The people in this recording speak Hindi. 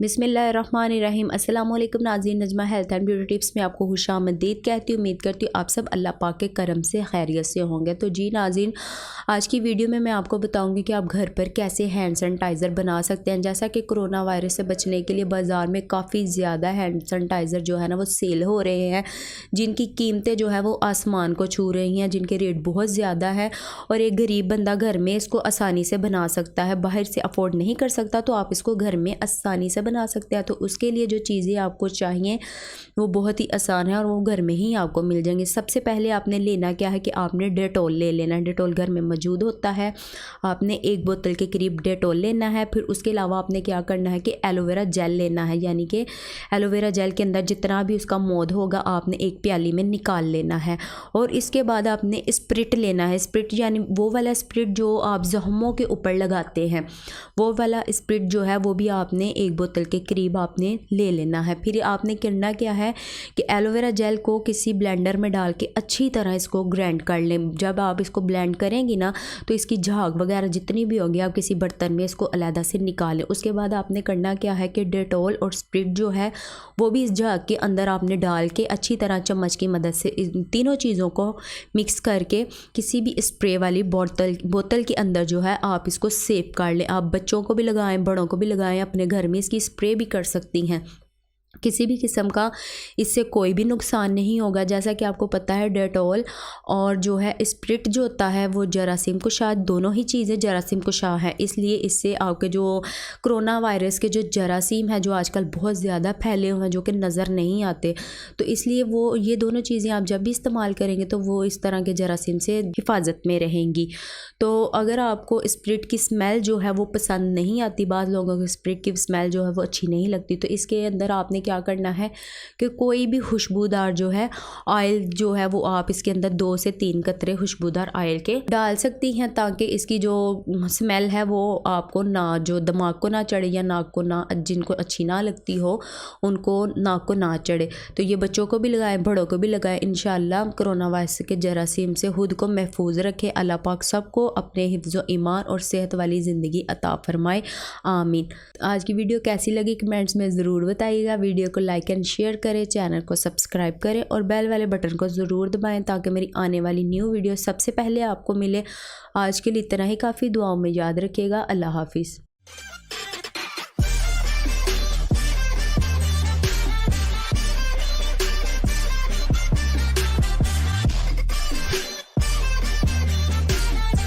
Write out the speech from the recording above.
बिस्मिल्लाहिर्रहमानिर्रहीम। अस्सलाम वालेकुम नाज़रीन, Najma health and beauty tips में आपको खुशामदीद कहती हूँ। उम्मीद करती हूँ आप सब अल्लाह पाक के करम से खैरियत से होंगे। तो जी नाज़रीन, आज की वीडियो में मैं आपको बताऊंगी कि आप घर पर कैसे हैंड सैनिटाइज़र बना सकते हैं। जैसा कि कोरोना वायरस से बचने के लिए बाज़ार में काफ़ी ज़्यादा हैंड सैनिटाइज़र जो है ना वो सेल हो रहे हैं, जिनकी कीमतें जो है वो आसमान को छू रही हैं, जिनके रेट बहुत ज़्यादा है और एक गरीब बंदा घर में इसको आसानी से बना सकता है। बाहर से अफोर्ड नहीं कर सकता तो आप इसको घर में आसानी से बना सकते हैं। तो उसके लिए जो चीज़ें आपको चाहिए वो बहुत ही आसान है और वो घर में ही आपको मिल जाएंगी। सबसे पहले आपने लेना क्या है कि आपने डेटॉल ले लेना है। डेटॉल घर में मौजूद होता है। आपने 1 बोतल के करीब डेटॉल लेना है। फिर उसके अलावा आपने क्या करना है कि एलोवेरा जेल लेना है, यानी कि एलोवेरा जेल के अंदर जितना भी उसका मौद होगा आपने एक प्याली में निकाल लेना है। और इसके बाद आपने स्प्रिट लेना है। स्प्रिट यानी वो वाला स्प्रिट जो आप जख्मों के ऊपर लगाते हैं, वो वाला स्प्रिट जो है वो भी आपने 1 बोतल के करीब आपने ले लेना है। फिर आपने करना क्या है कि एलोवेरा जेल को किसी ब्लेंडर में डाल के अच्छी तरह इसको ग्राइंड कर लें। जब आप इसको ब्लेंड करेंगी ना तो इसकी झाग वगैरह जितनी भी होगी आप किसी बर्तन में इसको अलहदा से निकालें। उसके बाद आपने करना क्या है कि डेटॉल और स्प्रिट जो है वो भी इस झाग के अंदर आपने डाल के अच्छी तरह चम्मच की मदद से इन तीनों चीज़ों को मिक्स करके किसी भी स्प्रे वाली बोतल के अंदर जो है आप इसको सेव कर लें। आप बच्चों को भी लगाएं, बड़ों को भी लगाएं, अपने घर में इसकी स्प्रे भी कर सकती हैं। किसी भी किस्म का इससे कोई भी नुकसान नहीं होगा। जैसा कि आपको पता है डेटॉल और जो है स्प्रिट जो होता है वो जरासीम कुशा, दोनों ही चीज़ें जरासीम कुशा है। इसलिए इससे आपके जो कोरोना वायरस के जो जरासीम है जो आजकल बहुत ज़्यादा फैले हुए हैं, जो कि नज़र नहीं आते, तो इसलिए वो ये दोनों चीज़ें आप जब भी इस्तेमाल करेंगे तो वो इस तरह के जरासीम से हिफाजत में रहेंगी। तो अगर आपको स्प्रिट की स्मेल जो है वो पसंद नहीं आती, बाद लोगों को स्प्रिट की स्मेल जो है वो अच्छी नहीं लगती, तो इसके अंदर आपने क्या करना है कि कोई भी खुशबूदार जो है ऑयल जो है वो आप इसके अंदर 2 से 3 कतरे खुशबूदार ऑयल के डाल सकती हैं, ताकि इसकी जो स्मेल है वो आपको ना, जो दिमाग को ना चढ़े या नाक को ना, जिनको अच्छी ना लगती हो उनको नाक को ना चढ़े। तो ये बच्चों को भी लगाएं, बड़ों को भी लगाएं। इंशाल्लाह कोरोना वायरस के जरासीम से खुद को महफूज रखे। अल्लाह पाक सबको अपने हिफ्ज़ व ईमान और सेहत वाली ज़िंदगी अता फरमाए, आमीन। आज की वीडियो कैसी लगी कमेंट्स में ज़रूर बताइएगा। वीडियो को लाइक एंड शेयर करें, चैनल को सब्सक्राइब करें और बेल वाले बटन को ज़रूर दबाएं ताकि मेरी आने वाली न्यू वीडियो सबसे पहले आपको मिले। आज के लिए इतना ही काफ़ी। दुआओं में याद रखिएगा। अल्लाह हाफिज़।